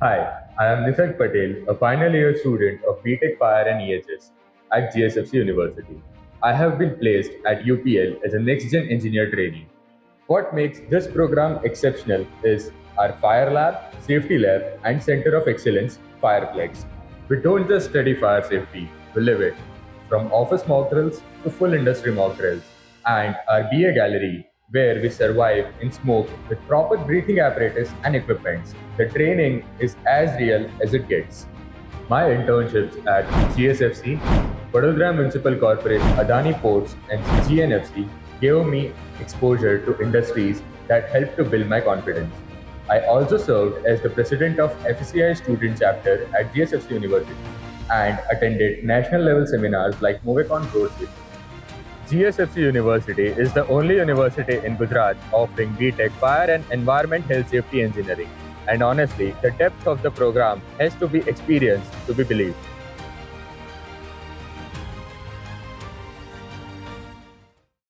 Hi, I am Nisarg Patel, a final year student of B.Tech Fire and EHS at GSFC University. I have been placed at UPL as a next gen engineer trainee. What makes this program exceptional is our fire lab, safety lab, and center of excellence, Fireplex. We don't just study fire safety, we live it. From office mock drills to full industry mock drills, and our BA gallery, where we survive in smoke with proper breathing apparatus and equipments. The training is as real as it gets. My internships at GSFC, Vadodara Municipal Corporation, Adani Ports, and GNFC gave me exposure to industries that helped to build my confidence. I also served as the president of FCI student chapter at GSFC University and attended national level seminars like MoveCon Road Safety. GSFC University is the only university in Gujarat offering B.Tech Fire and Environment Health Safety Engineering. And honestly, the depth of the program has to be experienced to be believed.